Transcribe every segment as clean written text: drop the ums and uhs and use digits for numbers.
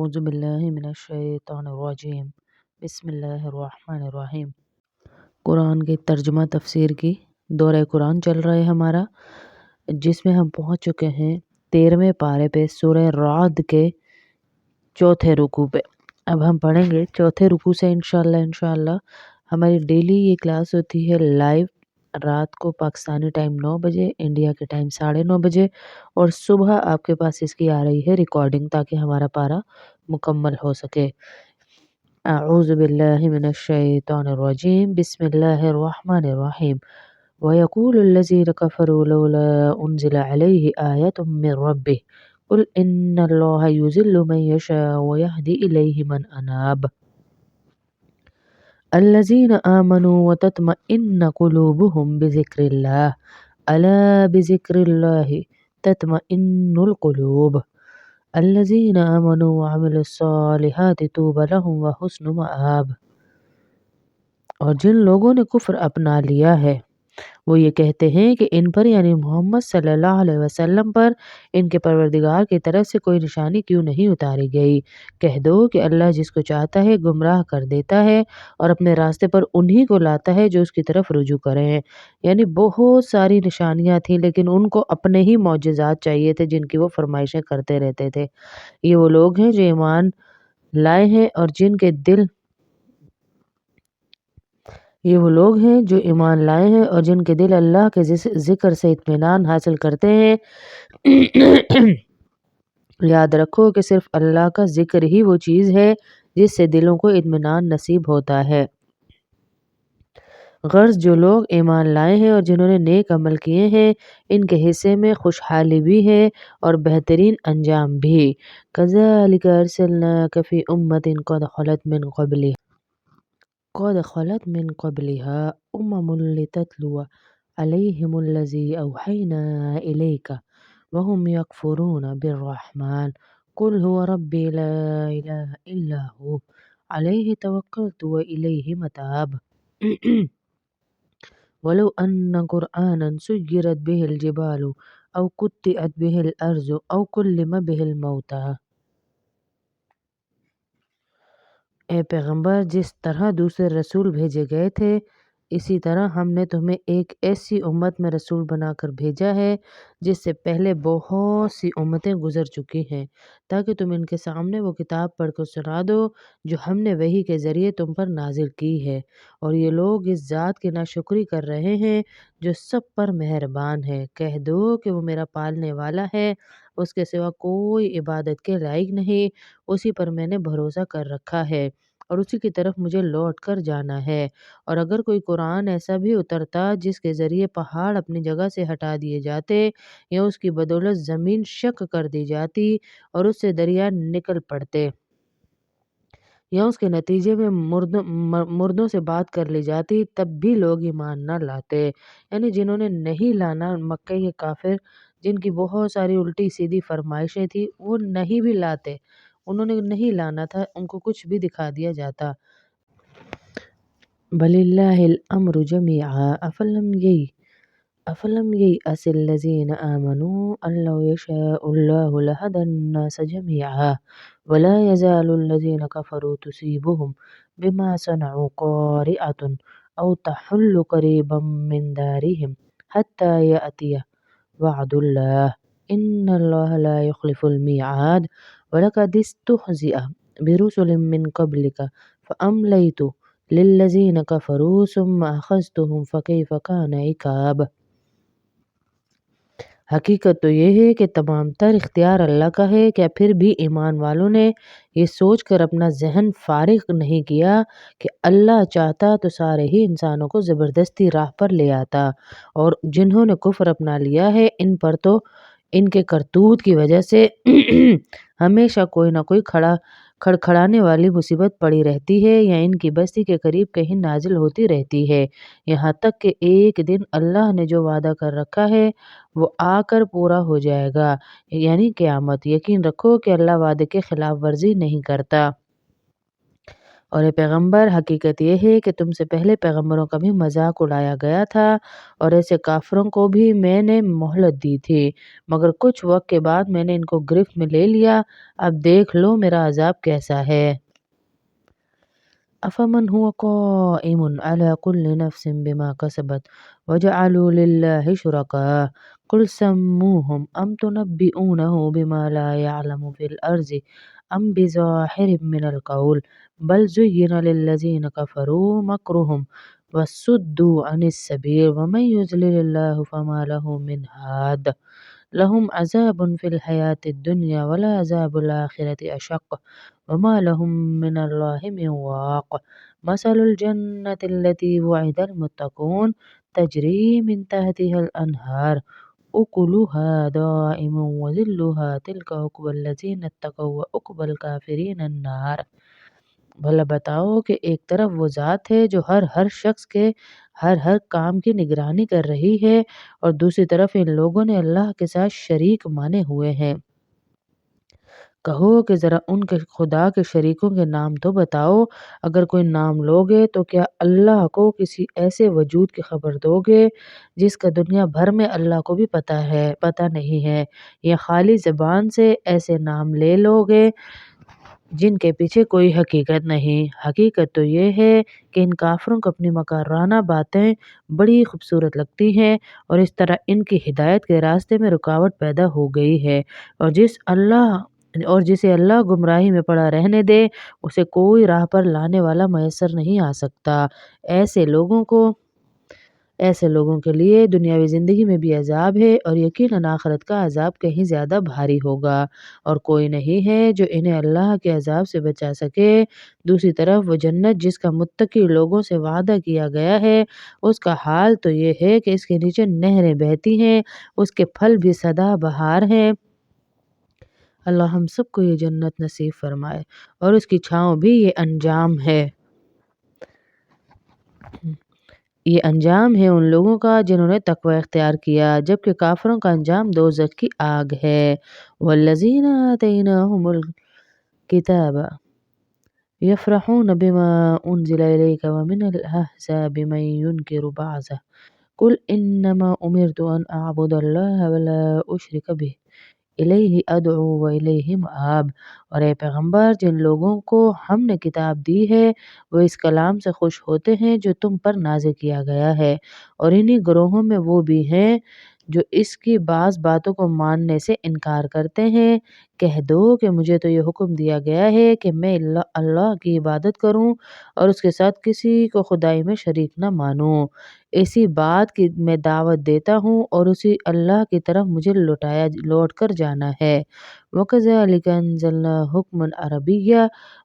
اعوذ باللہ من الشیطان الرجیم بسم اللہ الرحمن الرحیم۔ قرآن کے ترجمہ تفسیر کی دورہ قرآن چل رہا ہے ہمارا، جس میں ہم پہنچ چکے ہیں 13ویں پارے پہ، سورہ رعد کے چوتھے رکوع پہ۔ اب ہم پڑھیں گے چوتھے رکوع سے انشاءاللہ۔ ہماری ڈیلی یہ کلاس ہوتی ہے لائیو، رات کو پاکستانی ٹائم 9 بجے، انڈیا کے ٹائم 9:30 بجے، اور صبح آپ کے پاس اس کی آ رہی ہے ریکارڈنگ، تاکہ ہمارا پارا مکمل ہو سکے۔ اعوذ باللہ من الشیطان الرجیم بسم اللہ الرحمن الرحیم۔ وَيَقُولُ الَّذِينَ كَفَرُوا لَوْلَا أُنزِلَ عَلَيْهِ آيَةٌ مِّن رَّبِّهِ قُلْ إِنَّ اللَّهَ يُضِلُّ مَن يَشَاءُ وَيَهْدِي إِلَيْهِ مَنْ أَنَابَ الَّذِينَ آمَنُوا وَتَطْمَئِنُّ قُلُوبُهُم بِذِكْرِ اللَّهِ أَلَا بِذِكْرِ اللَّهِ تَطْمَئِنُّ الْقُلُوبُ الَّذِينَ آمَنُوا وَعَمِلُوا الصَّالِحَاتِ طُوبَى لَهُمْ وَحُسْنُ مَآبٍ۔ اور جن لوگوں نے کفر اپنا لیا ہے وہ یہ کہتے ہیں کہ ان پر یعنی محمد صلی اللہ علیہ وسلم پر ان کے پروردگار کی طرف سے کوئی نشانی کیوں نہیں اتاری گئی۔ کہہ دو کہ اللہ جس کو چاہتا ہے گمراہ کر دیتا ہے اور اپنے راستے پر انہی کو لاتا ہے جو اس کی طرف رجوع کریں۔ یعنی بہت ساری نشانیاں تھیں، لیکن ان کو اپنے ہی معجزات چاہیے تھے جن کی وہ فرمائشیں کرتے رہتے تھے۔ یہ وہ لوگ ہیں جو ایمان لائے ہیں اور جن کے دل اللہ کے ذکر سے اطمینان حاصل کرتے ہیں۔ یاد رکھو کہ صرف اللہ کا ذکر ہی وہ چیز ہے جس سے دلوں کو اطمینان نصیب ہوتا ہے۔ غرض جو لوگ ایمان لائے ہیں اور جنہوں نے نیک عمل کیے ہیں، ان کے حصے میں خوشحالی بھی ہے اور بہترین انجام بھی۔ كَذَلِكَ أَرْسَلْنَاكَ فِي أُمَّةٍ قَدْ خَلَتْ مِن قَبْلِهَا أُمَمٌ لِتَتْلُوَ عَلَيْهِمُ الَّذِي أَوْحَيْنَا إِلَيْكَ وَهُمْ يَكْفُرُونَ بِالرَّحْمَنِ قُلْ هُوَ رَبِّي لَا إِلَهَ إِلَّا هُوَ عَلَيْهِ تَوَكَّلْتُ وَإِلَيْهِ مَتَابِ۔ وَلَوْ أَنَّ قُرْآنًا سُيِّرَتْ بِهِ الْجِبَالُ أَوْ قُطِّعَتْ بِهِ الْأَرْضُ أَوْ كُلِّمَ بِهِ الْمَوْتَىٰ۔ اے پیغمبر، جس طرح دوسرے رسول بھیجے گئے تھے اسی طرح ہم نے تمہیں ایک ایسی امت میں رسول بنا کر بھیجا ہے جس سے پہلے بہت سی امتیں گزر چکی ہیں، تاکہ تم ان کے سامنے وہ کتاب پڑھ کر سنا دو جو ہم نے وحی کے ذریعے تم پر نازل کی ہے، اور یہ لوگ اس ذات کی ناشکری کر رہے ہیں جو سب پر مہربان ہے۔ کہہ دو کہ وہ میرا پالنے والا ہے، اس کے سوا کوئی عبادت کے لائق نہیں، اسی پر میں نے بھروسہ کر رکھا ہے اور اسی کی طرف مجھے لوٹ کر جانا ہے۔ اور اگر کوئی قرآن ایسا بھی اترتا جس کے ذریعے پہاڑ اپنی جگہ سے ہٹا دیے جاتے یا اس کی بدولت زمین شق کر دی جاتی اور اس سے دریا نکل پڑتے یا اس کے نتیجے میں مردوں سے بات کر لی جاتی، تب بھی لوگ ایمان نہ لاتے۔ یعنی جنہوں نے نہیں لانا، مکہ کے کافر جن کی بہت ساری الٹی سیدھی فرمائشیں تھی، وہ نہیں بھی لاتے، انہوں نے نہیں لانا تھا، ان کو کچھ بھی دکھا دیا جاتا۔ بَلِ اللَّهِ الْأَمْرُ جَمِيعًا أَفَلَمْ يَيْأَسِ الَّذِينَ آمَنُوا أَن لَّوْ يَشَاءُ اللَّهُ لَهَدَى النَّاسَ جَمِيعًا وَلَا يَزَالُ الَّذِينَ كَفَرُوا تُصِيبُهُم بِمَا صَنَعُوا قَارِعَةٌ أَوْ تَحُلُّ قَرِيبًا مِّن دَارِهِمْ حَتَّىٰ يَأْتِيَ وَعْدُ اللَّهِ إِنَّ اللَّهَ لَا يُخْلِفُ الْمِيعَادَ وَلَقَدِ اسْتُهْزِئَ بِرُسُلٍ مِّن قَبْلِكَ فَأَمْلَيْتُ لِلَّذِينَ كَفَرُوا ثُمَّ أَخَذْتُهُمْ فَكَيْفَ كَانَ عِقَابِ۔ حقیقت تو یہ ہے کہ تمام تر اختیار اللہ کا ہے، کیا پھر بھی ایمان والوں نے یہ سوچ کر اپنا ذہن فارغ نہیں کیا کہ اللہ چاہتا تو سارے ہی انسانوں کو زبردستی راہ پر لے آتا، اور جنہوں نے کفر اپنا لیا ہے ان پر تو ان کے کرتوت کی وجہ سے ہمیشہ کوئی نہ کوئی کھڑکھڑانے والی مصیبت پڑی رہتی ہے یا ان کی بستی کے قریب کہیں نازل ہوتی رہتی ہے، یہاں تک کہ ایک دن اللہ نے جو وعدہ کر رکھا ہے وہ آ کر پورا ہو جائے گا، یعنی قیامت۔ یقین رکھو کہ اللہ وعدے کے خلاف ورزی نہیں کرتا۔ اور اے پیغمبر حقیقت یہ ہے کہ تم سے پہلے پیغمبروں کا بھی مذاق اڑایا گیا تھا اور ایسے کافروں کو بھی میں نے مہلت دی تھی، مگر کچھ وقت کے بعد میں نے ان کو گرفت میں لے لیا۔ اب دیکھ لو میرا عذاب کیسا ہے۔ أفمن هو قائم على كل نفس بما كسبت وجعلوا لله شركاء قل سموهم أم تنبئونه بما لا يعلم في الأرض أم بظاهر من القول بل زين للذين كفروا مكرهم وصدوا عن السبيل ومن يضلل الله فما له من هاد لهم عذاب في الحياة الدنيا ولعذاب الآخرة أشق وما لهم من الله من واق مثل الجنة التي وعد المتقون تجري من تحتها الأنهار أكلها دائم وظلها تلك عقبى الذين اتقوا وعقبى الكافرين النار۔ بھلا بتاؤ کہ ایک طرف وہ ذات ہے جو ہر شخص کے ہر کام کی نگرانی کر رہی ہے اور دوسری طرف ان لوگوں نے اللہ کے ساتھ شریک مانے ہوئے ہیں۔ کہو کہ ذرا ان کے خدا کے شریکوں کے نام تو بتاؤ، اگر کوئی نام لوگے تو کیا اللہ کو کسی ایسے وجود کی خبر دو گے جس کا دنیا بھر میں اللہ کو بھی پتہ نہیں ہے، یا خالی زبان سے ایسے نام لے لوگے جن کے پیچھے کوئی حقیقت نہیں۔ حقیقت تو یہ ہے کہ ان کافروں کو اپنی مکرانہ باتیں بڑی خوبصورت لگتی ہیں اور اس طرح ان کی ہدایت کے راستے میں رکاوٹ پیدا ہو گئی ہے، اور جسے اللہ گمراہی میں پڑا رہنے دے اسے کوئی راہ پر لانے والا میسر نہیں آ سکتا۔ ایسے لوگوں کے لیے دنیاوی زندگی میں بھی عذاب ہے اور یقیناً آخرت کا عذاب کہیں زیادہ بھاری ہوگا، اور کوئی نہیں ہے جو انہیں اللہ کے عذاب سے بچا سکے۔ دوسری طرف وہ جنت جس کا متقی لوگوں سے وعدہ کیا گیا ہے، اس کا حال تو یہ ہے کہ اس کے نیچے نہریں بہتی ہیں، اس کے پھل بھی سدا بہار ہیں۔ اللہ ہم سب کو یہ جنت نصیب فرمائے، اور اس کی چھاؤں بھی یہ انجام ہے ان لوگوں کا جنہوں نے تقوی اختیار کیا، جبکہ کافروں کا انجام دوزخ کی آگ ہے۔ والذین آتیناہم الکتاب یفرحون بما انزل الیک ومن الاحزاب من ینکر بعضہ قل انما امرت ان اعبد اللہ ولا اشرک بہ الیہ ادعو و الیہ مآب۔ اور اے پیغمبر جن لوگوں کو ہم نے کتاب دی ہے وہ اس کلام سے خوش ہوتے ہیں جو تم پر نازل کیا گیا ہے، اور انہی گروہوں میں وہ بھی ہیں جو اس کی بعض باتوں کو ماننے سے انکار کرتے ہیں۔ کہہ دو کہ مجھے تو یہ حکم دیا گیا ہے کہ میں اللہ کی عبادت کروں اور اس کے ساتھ کسی کو خدائی میں شریک نہ مانوں، اسی بات کی میں دعوت دیتا ہوں اور اسی اللہ کی طرف مجھے لوٹ کر جانا ہے۔ وَكَذَلِكَ أَنزَلْنَا حُكْمًا عَرَبِيًّا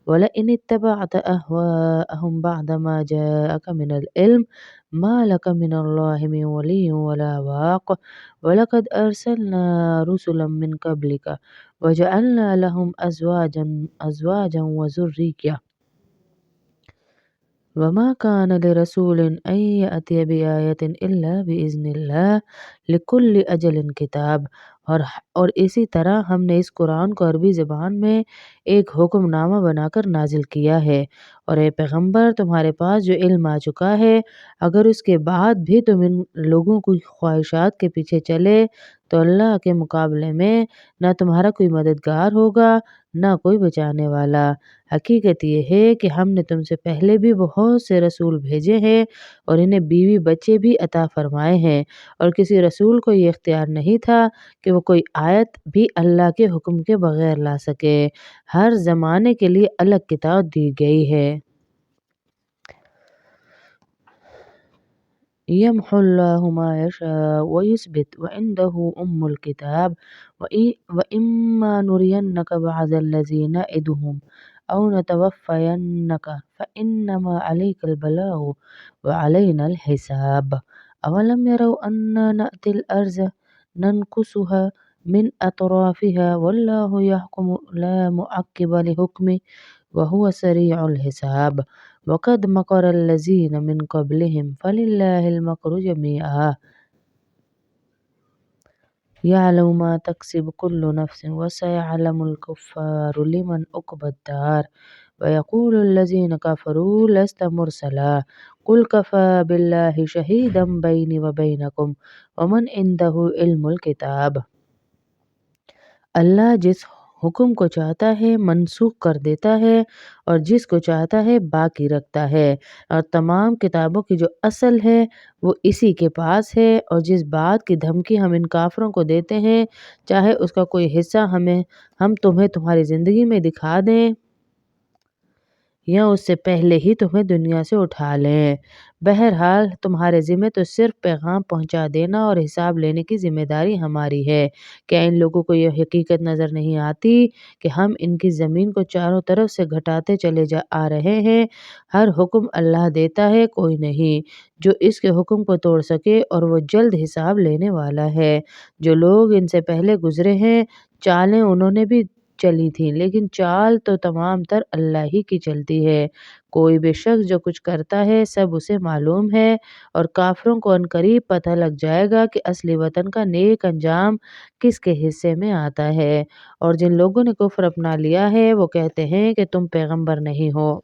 وَلَئِنِ اتَّبَعْتَ أَهْوَاءَهُمْ بَعْدَمَا جَاءَكَ مِنَ الْعِلْمِ مَا لَكَ مِنَ اللَّهِ مِنْ وَلِيٍّ وَلَا وَاقٍ وَلَقَدْ أَرْسَلْنَا رُسُلًا مِنْ قَبْلِكَ وَجَعَلْنَا لَهُمْ أَزْوَاجًا وَذُرِّيَّةً وما كان لرسول أن يأتي بآية إلا بإذن الله لكل أجل كتاب۔ اور اسی طرح ہم نے اس قرآن کو عربی زبان میں ایک حکم نامہ بنا کر نازل کیا ہے، اور اے پیغمبر تمہارے پاس جو علم آ چکا ہے اگر اس کے بعد بھی تم ان لوگوں کی خواہشات کے پیچھے چلے تو اللہ کے مقابلے میں نہ تمہارا کوئی مددگار ہوگا نہ کوئی بچانے والا۔ حقیقت یہ ہے کہ ہم نے تم سے پہلے بھی بہت سے رسول بھیجے ہیں اور انہیں بیوی بچے بھی عطا فرمائے ہیں، اور کسی رسول کو یہ اختیار نہیں تھا کہ وہ کوئی آیت بھی اللہ کے حکم کے بغیر لا سکے۔ ہر زمانے کے لیے الگ کتاب دی گئی ہے۔ يمحو الله ما يشاء ويثبت وعنده أم الكتاب وإما نرينك بعض الذي نعدهم أو نتوفينك فإنما عليك البلاغ وعلينا الحساب أولم يروا أنا نأتي الأرض ننقصها من أطرافها والله يحكم لا معقب لحكمه وهو سريع الحساب وقد مكر الذين من قبلهم فلله المكر جميعا يعلم ما تكسب كل نفس وسيعلم الكفار لمن عقبى الدار ويقول الذين كفروا لست مرسلا قل كفى بالله شهيدا بيني وبينكم ومن عنده علم الكتاب۔ اللہ جس حکم کو چاہتا ہے منسوخ کر دیتا ہے اور جس کو چاہتا ہے باقی رکھتا ہے، اور تمام کتابوں کی جو اصل ہے وہ اسی کے پاس ہے، اور جس بات کی دھمکی ہم ان کافروں کو دیتے ہیں چاہے اس کا کوئی حصہ ہم تمہیں تمہاری زندگی میں دکھا دیں یا اس سے پہلے ہی تمہیں دنیا سے اٹھا لیں، بہرحال تمہارے ذمہ تو صرف پیغام پہنچا دینا اور حساب لینے کی ذمہ داری ہماری ہے۔ کیا ان لوگوں کو یہ حقیقت نظر نہیں آتی کہ ہم ان کی زمین کو چاروں طرف سے گھٹاتے چلے آ رہے ہیں؟ ہر حکم اللہ دیتا ہے، کوئی نہیں جو اس کے حکم کو توڑ سکے، اور وہ جلد حساب لینے والا ہے۔ جو لوگ ان سے پہلے گزرے ہیں چالیں انہوں نے بھی چلی تھی، لیکن چال تو تمام تر اللہ ہی کی چلتی ہے۔ کوئی بھی شخص جو کچھ کرتا ہے سب اسے معلوم ہے، اور کافروں کو عنقریب پتہ لگ جائے گا کہ اصلی وطن کا نیک انجام کس کے حصے میں آتا ہے۔ اور جن لوگوں نے کفر اپنا لیا ہے وہ کہتے ہیں کہ تم پیغمبر نہیں ہو۔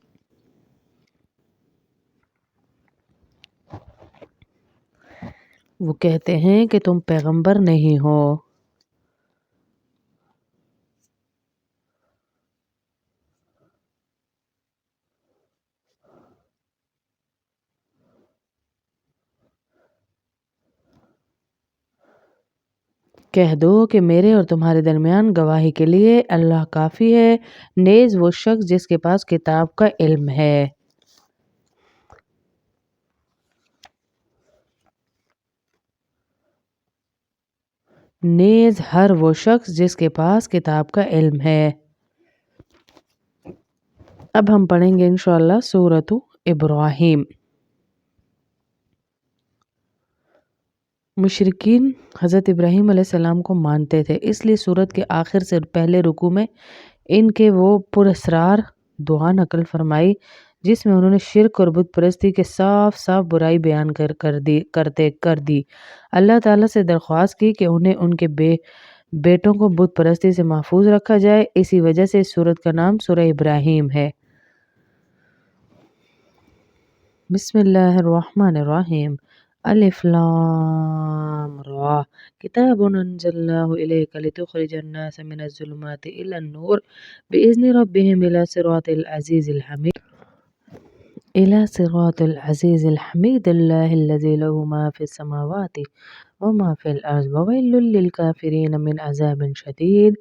وہ کہتے ہیں کہ تم پیغمبر نہیں ہو۔ کہہ دو کہ میرے اور تمہارے درمیان گواہی کے لیے اللہ کافی ہے، نیز وہ شخص جس کے پاس کتاب کا علم ہے۔ نیز ہر وہ شخص جس کے پاس کتاب کا علم ہے۔ اب ہم پڑھیں گے انشاءاللہ سورۃ ابراہیم۔ مشرکین حضرت ابراہیم علیہ السلام کو مانتے تھے، اس لیے سورت کے آخر سے پہلے رکوع میں ان کے وہ پراسرار دعا نقل فرمائی جس میں انہوں نے شرک اور بت پرستی کے صاف صاف برائی بیان کر دی۔ اللہ تعالیٰ سے درخواست کی کہ انہیں ان کے بیٹوں کو بت پرستی سے محفوظ رکھا جائے، اسی وجہ سے اس سورت کا نام سورہ ابراہیم ہے۔ بسم اللہ الرحمن الرحیم۔ الف لام را کتاب انزلناه الیک لتخرج الناس من الظلمات الى النور بإذن ربهم إلى صراط العزيز الحميد الله الذي له ما في السماوات وما في الأرض وويل للكافرين من عذاب شديد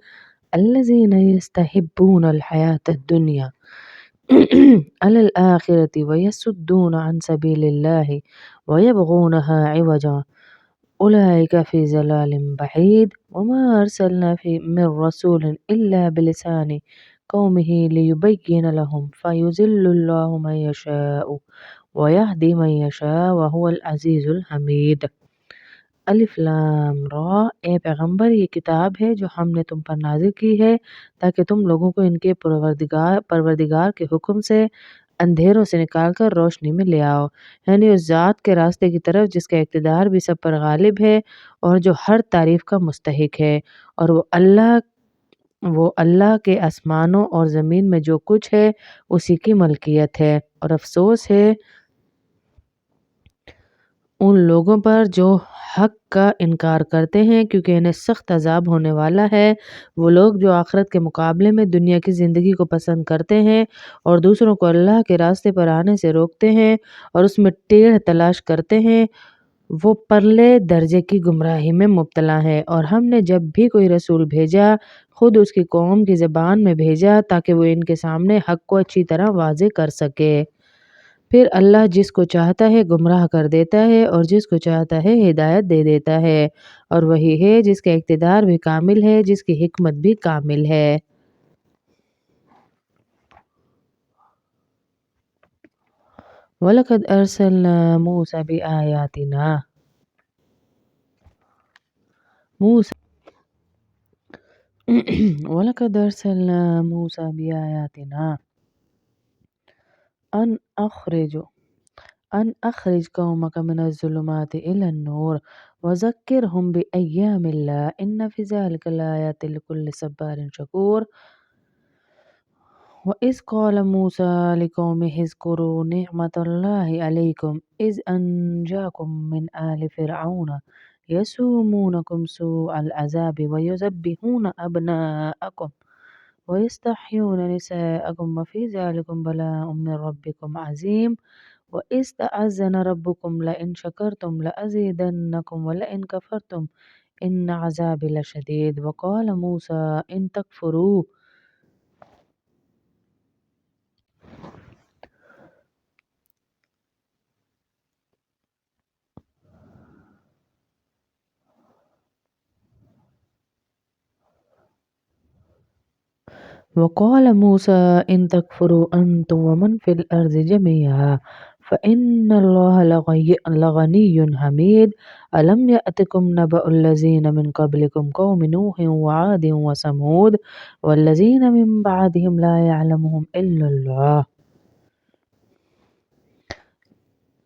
الذين يستحبون الحياة الدنيا على الآخرة ويصدون عن سبيل الله ويبغونها عوجا أولئك في ضلال بعيد وما أرسلنا من رسول إلا بلسان قومه ليبين لهم فيضل الله من يشاء ويهدي من يشاء وهو العزيز الحمید۔ الف لام را، اے پیغمبر یہ کتاب ہے جو ہم نے تم پر نازل کی ہے تاکہ تم لوگوں کو ان کے پروردگار کے حکم سے اندھیروں سے نکال کر روشنی میں لے آؤ، یعنی اس ذات کے راستے کی طرف جس کا اقتدار بھی سب پر غالب ہے اور جو ہر تعریف کا مستحق ہے، اور وہ اللہ کے آسمانوں اور زمین میں جو کچھ ہے اسی کی ملکیت ہے، اور افسوس ہے ان لوگوں پر جو حق کا انکار کرتے ہیں کیونکہ انہیں سخت عذاب ہونے والا ہے۔ وہ لوگ جو آخرت کے مقابلے میں دنیا کی زندگی کو پسند کرتے ہیں اور دوسروں کو اللہ کے راستے پر آنے سے روکتے ہیں اور اس میں ٹیڑھ تلاش کرتے ہیں، وہ پرلے درجے کی گمراہی میں مبتلا ہے۔ اور ہم نے جب بھی کوئی رسول بھیجا خود اس کی قوم کی زبان میں بھیجا تاکہ وہ ان کے سامنے حق کو اچھی طرح واضح کر سکے۔ پھر اللہ جس کو چاہتا ہے گمراہ کر دیتا ہے اور جس کو چاہتا ہے ہدایت دے دیتا ہے، اور وہی ہے جس کا اقتدار بھی کامل ہے، جس کی حکمت بھی کامل ہے۔ وَلَقَدْ أَرْسَلْنَا مُوسَى بِآيَاتِنَا وَلَقَدْ أَرْسَلْنَا مُوسَى بِآيَاتِنَا أن أخرج قومك من الظلمات إلى النور وذكرهم بأيام الله إن في ذلك لآيات لكل صبار شكور۔ وَإِذْ قَالَ مُوسَى لِقَوْمِهِ اذْكُرُوا نِعْمَةَ اللَّهِ عَلَيْكُمْ إِذْ أَنْجَاكُمْ مِنْ آلِ فِرْعَوْنَ يَسُومُونَكُمْ سُوءَ الْعَذَابِ وَيُذَبِّحُونَ أَبْنَاءَكُمْ وَيَسْتَحْيُونَ نِسَاءَكُمْ وَفِي ذَلِكُمْ بَلَاءٌ مِّن رَّبِّكُمْ عَظِيمٌ وَإِذْ تَأَذَّنَ رَبُّكُمْ لَئِنْ شَكَرْتُمْ لَأَزِيدَنَّكُمْ وَلَئِنْ كَفَرْتُمْ إِنَّ عَذَابِي لَشَدِيدٌ وَقَالَ مُوسَى إِن تَكْفُرُوا وقال موسى إن تكفروا أنتم ومن في الأرض جميعا فإن الله لغني حميد ألم يأتكم نبأ الذين من قبلكم قوم نوح وعاد وثمود والذين من بعدهم لا يعلمهم إلا الله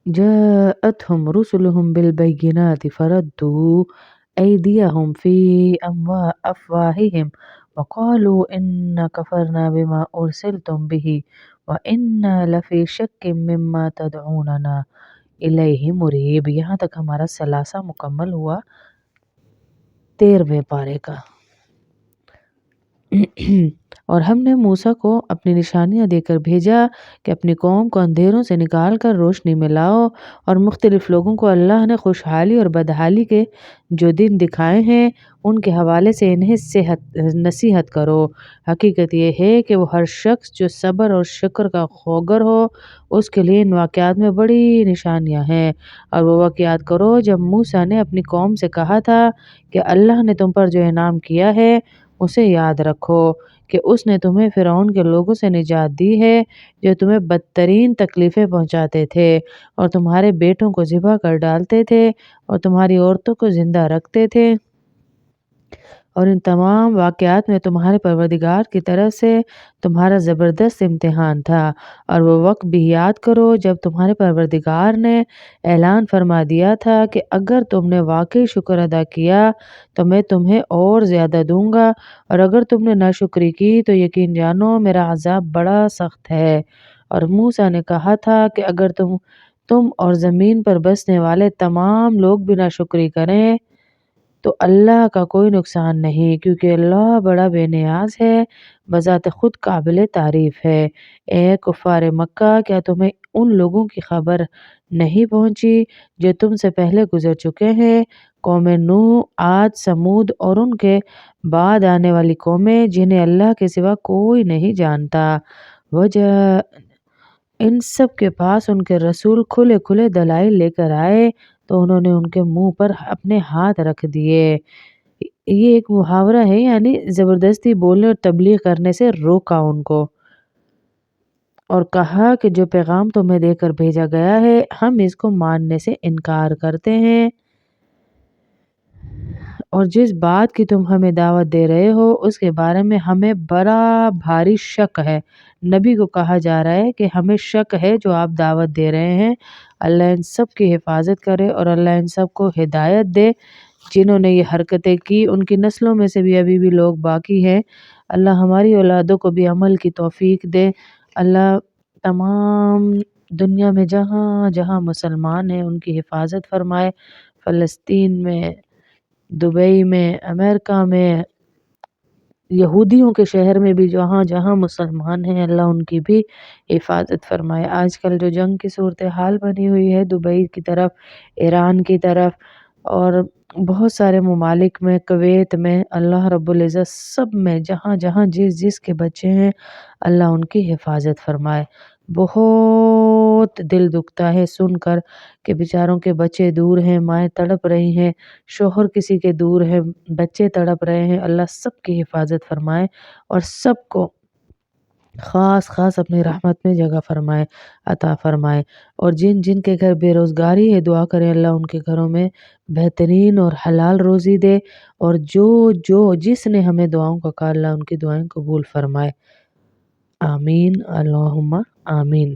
جاءتهم رسلهم بالبينات فردوا أيديهم في أفواههم وقالوا إنا كفرنا بما أرسلتم به وإنا لفي شك مما تدعوننا إليه مريب. یہاں تک ہمارا ثلاثہ مکمل ہوا 13ویں پارے کا. اور ہم نے موسیٰ کو اپنی نشانیاں دے کر بھیجا کہ اپنی قوم کو اندھیروں سے نکال کر روشنی میں لاؤ اور مختلف لوگوں کو اللہ نے خوشحالی اور بدحالی کے جو دن دکھائے ہیں ان کے حوالے سے انہیں نصیحت کرو. حقیقت یہ ہے کہ وہ ہر شخص جو صبر اور شکر کا خوگر ہو اس کے لیے ان واقعات میں بڑی نشانیاں ہیں. اور وہ واقعات کرو جب موسیٰ نے اپنی قوم سے کہا تھا کہ اللہ نے تم پر جو انعام کیا ہے اسے یاد رکھو کہ اس نے تمہیں فرعون کے لوگوں سے نجات دی ہے جو تمہیں بدترین تکلیفیں پہنچاتے تھے اور تمہارے بیٹوں کو ذبح کر ڈالتے تھے اور تمہاری عورتوں کو زندہ رکھتے تھے. اور ان تمام واقعات میں تمہارے پروردگار کی طرف سے تمہارا زبردست امتحان تھا. اور وہ وقت بھی یاد کرو جب تمہارے پروردگار نے اعلان فرما دیا تھا کہ اگر تم نے واقعی شکر ادا کیا تو میں تمہیں اور زیادہ دوں گا اور اگر تم نے ناشکری کی تو یقین جانو میرا عذاب بڑا سخت ہے. اور موسیٰ نے کہا تھا کہ اگر تم اور زمین پر بسنے والے تمام لوگ بھی ناشکری کریں تو اللہ کا کوئی نقصان نہیں کیونکہ اللہ بڑا بے نیاز ہے بذات خود قابل تعریف ہے. اے کفار مکہ کیا تمہیں ان لوگوں کی خبر نہیں پہنچی جو تم سے پہلے گزر چکے ہیں قوم نوح عاد ثمود اور ان کے بعد آنے والی قومیں جنہیں اللہ کے سوا کوئی نہیں جانتا. ان سب کے پاس ان کے رسول کھلے کھلے دلائل لے کر آئے تو انہوں نے ان کے منہ پر اپنے ہاتھ رکھ دیے. یہ ایک محاورہ ہے یعنی زبردستی بولنے اور تبلیغ کرنے سے روکا ان کو اور کہا کہ جو پیغام تمہیں دے کر بھیجا گیا ہے ہم اس کو ماننے سے انکار کرتے ہیں اور جس بات کی تم ہمیں دعوت دے رہے ہو اس کے بارے میں ہمیں بڑا بھاری شک ہے. نبی کو کہا جا رہا ہے کہ ہمیں شک ہے جو آپ دعوت دے رہے ہیں. اللہ ان سب کی حفاظت کرے اور اللہ ان سب کو ہدایت دے جنہوں نے یہ حرکتیں کی ان کی نسلوں میں سے بھی ابھی بھی لوگ باقی ہیں. اللہ ہماری اولادوں کو بھی عمل کی توفیق دے. اللہ تمام دنیا میں جہاں جہاں مسلمان ہیں ان کی حفاظت فرمائے. فلسطین میں دبئی میں امریکہ میں یہودیوں کے شہر میں بھی جہاں جہاں مسلمان ہیں اللہ ان کی بھی حفاظت فرمائے. آج کل جو جنگ کی صورتحال بنی ہوئی ہے دبئی کی طرف ایران کی طرف اور بہت سارے ممالک میں کویت میں اللہ رب العزت سب میں جہاں جہاں جس کے بچے ہیں اللہ ان کی حفاظت فرمائے. بہت دل دکھتا ہے سن کر کہ بیچاروں کے بچے دور ہیں مائیں تڑپ رہی ہیں شوہر کسی کے دور ہیں بچے تڑپ رہے ہیں. اللہ سب کی حفاظت فرمائے اور سب کو خاص خاص اپنی رحمت میں جگہ فرمائے عطا فرمائے. اور جن جن کے گھر بے روزگاری ہے دعا کریں اللہ ان کے گھروں میں بہترین اور حلال روزی دے اور جس نے ہمیں دعاؤں کا کہا اللہ ان کی دعائیں قبول فرمائے. آمین اللہم آمین.